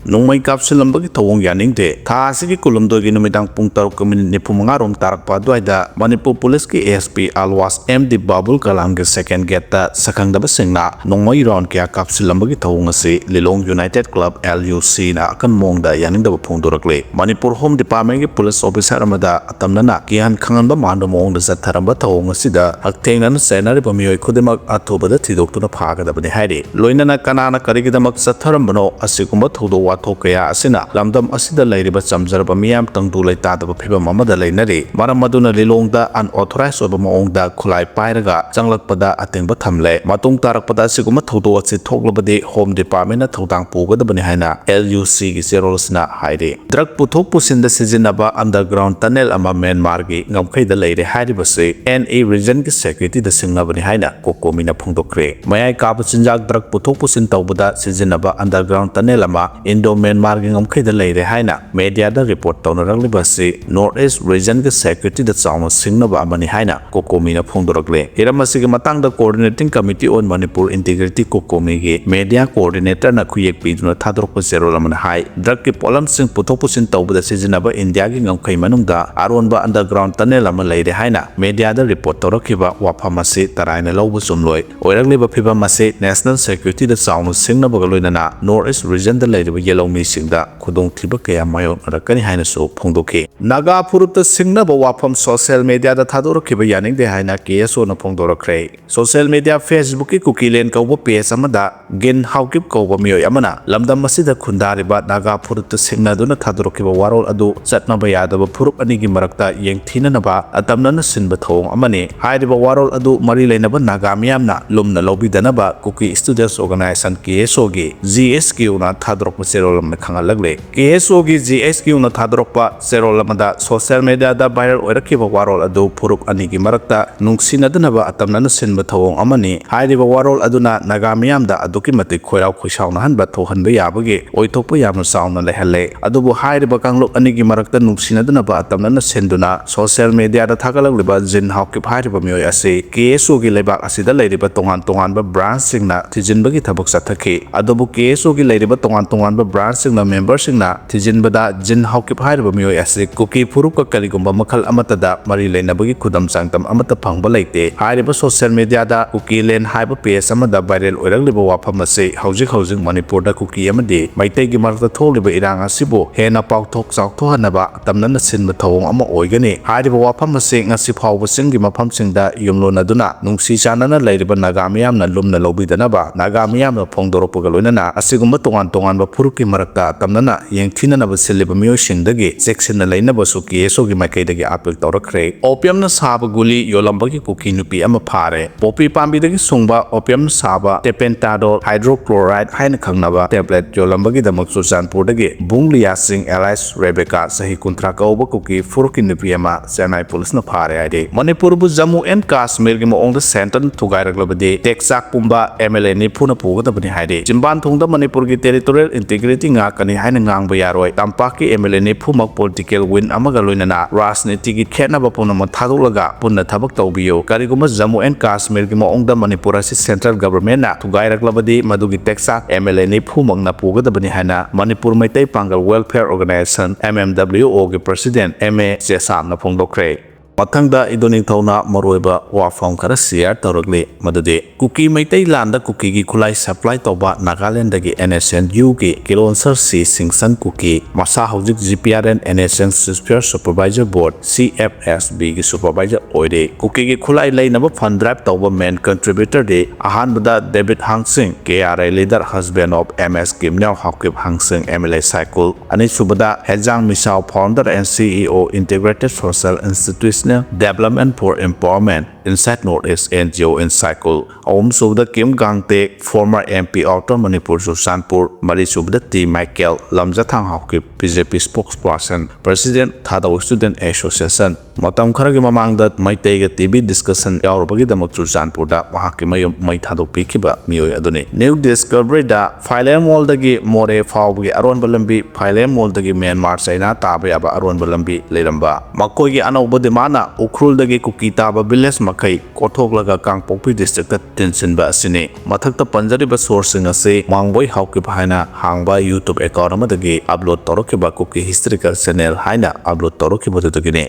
nongmai kapsilambagi thawong yaningde tha asigi kulumdoi numidang pung 7:45 tarakpa adwaida Manipur Police ki ASP Alwas MD Babul Kalam ki second gate ta sakhangdaba singna nongmai round kya kapsilambagi thawong ase Lilong United Club LUC na akan mongda yaningdaba phongdorakle Manipur Home Department ki police officer amada atamnana kihan khanganba mando mongda zatharamba thawong asida hakthengna senari bamioi khudimak athobada thidoktuna phagadabani hairi loinana kanana karigidamak zatharambano asigumba thodo wathok kaya asina lamdam asida lairiba chamjarba miyam tangdu leitadaba phibam amada leinari maram maduna Lilongda unauthorized oba maongda Khutlai pairaga changlakpada atengba thamle matung tarakpada asigumba thodo ase thoklabadi Home Department na thodang pugadabani haina LUC ki serolsna hairi drug puthok pusinda sizinaba underground tunnel ama Myanmar gi ngamkhaida leire hairibase NA region ki security da singnabani haina kokomina phongdokre mayai kaba chinjak drug puthok pusin tawbada sizinaba underground tunnel ama Indo Myanmar gi ngamkhaida leire haina media da report tawnaranglibase North East region ki security da chawna singnaba amani haina kokomina phongdorakle hiramasi gi matangda coordinating committee on Manipur integrity kokomi gi media coordinator na khuyek piduna thadorpa zerolamana hai drug ki polam sing puthok pusin tawbada sizinaba India gi ngamkhai manungda aronba underground tunnel ama leire haina media da report tawrakiba wafamase taraina lawbu sumloi oiragliba phibamase national security da chawna singnaba galoinana North East region da leiriba yelongmi singda khudong thiba kaya mayon rakani haina so phongdokhe Naga phurupta singnaba wafam social media da thadorkiba yaningde haina KSO na phongdorakre social media Facebook ki Kuki len kawba page amada gen hawkip kawba miyoi amana lamdam masida khundariba Naga phurupta singnaduna thadorkiba warol adu chatnaba yadaba phurup ani gi marakta yengthinanaba atamnana sinba thong amani hairiba warol adu mari leinaba Naga miyamna lumna lobidanaba Kuki Students Organization KSO gi GSQ na thadorokpa serolam na khangalagle KSO gi GSQ na thadorokpa serolamada social media da viral oirakiba warol adu phurup ani gi marakta nungsinadunaba atamnana sinba thong amani hairiba warol aduna Naga miyamda aduki matik khoirau khoisawna hanba thohanba yabagi oithokpa yamna sawna lehalle adubu hairiba kanglok ani gi marakta nungsinadunaba atamnana senduna social media da thagalagliba jin hawkip hairiba miyoi ase KSO gi lebak asida leiriba tongan ba branch singna thijinbagi thabak sathaki adubu KSO gi leiriba tongan ba branch singna member singna thijinbada jin hawkip hairiba miyoi ase Kuki phurup ka kaligumba makhal amatada mari leinabagi khudam sangtam amata phangba leite hairiba social media da Kuki len haiba page amada viral oiragliba wafam ase hojik Manipur da Kuki amadi maitai gi marakta tholiba irang asibu hena pauthok chawthohanaba atamnana sinba thawong ama oigani hairiba wafam ase ngasi phawba singgi mafam singda yumlonaduna nungsi chanana leiriba Naga miyamna lumna lobidanaba Naga miyamna phongdoropga loinana asigumba tongan ba phurukki marakta atamnana yengthinanaba siliba miyoi singdagi section na leinaba su KSO gi maikaidagi appeal tawrakhre opium na saba guli yolambagi Kuki nupi ama phare popi pambidagi sungba opium saba tepentadol hydrochloride haina khangnaba tablet yolambagi damak Suchanpurdagi Bunglia Singh Alice Rebecca sahi kuntra kauba Kuki furukki nupi ama Chennai police na phare aide Manipur bu Jammu and Kashmir gi maongda center thugairakhlabadi teksak pumba MLA ni phuna pugadabani haide Jimban thungda Manipur gi territorial integrity nga kani haina ngangba yaroi tampaki MLA ni phumak political win amaga loinana rajniti gi khenaba punama thadulaga punna thabak tawbiyo kariguma Jammu and Kashmir gi maongda Manipur asi central government na thugairakhlabadi madugi teksak MLA ni phumak na pugadabani haina Manipur Maitai Pangal Welfare Organization MMWO gi president MA Chesam na phongdokre Mathangda idoni thawna maroiba wafam khara share tawrakle madade Kuki Maitai landa Kuki gi Khutlai supply tawba Nagaland dagi NSNU gi Kilonsar C Singsan Kuki masa hojik GPRN NSN Sphere Supervisor Board CFSB gi supervisor oide Kuki gi Khutlai leinaba fund drive tawba main contributor de ahanbada David Hangsing KRA leader husband of MS Kimnyao Hawkip Hangsing MLA Cycle ani subada Hejang Misao founder and CEO Integrated Social Institution Development for Empowerment inside Northeast NGO in Cycle. Om Subda Kim Gangte, former MP of Manipur Suchanpur, Mari Subda T. Michael, Lamjathang Hawkip, BJP spokesperson, President Thadao Student Association, matam khara gi mamang da Maitai ga TV discussion yaurabagi damak Churchandpur da mahakki mayum mai thadokpikiba mioi aduni new discovery da Phailam Mall dagi more fawgi aron balambi Phailam Mall dagi Myanmar China taba yaba aron balambi leiramba makoi gi anauba demana ukrul dagi Kuki taba village makai kothoglaga Kangpokpi district da tinsinba asini mathakta panjariba source singa se mangboi hauki bhaina hangba YouTube account amadagi upload torokiba Kuki historical channel haina upload torokiba dugine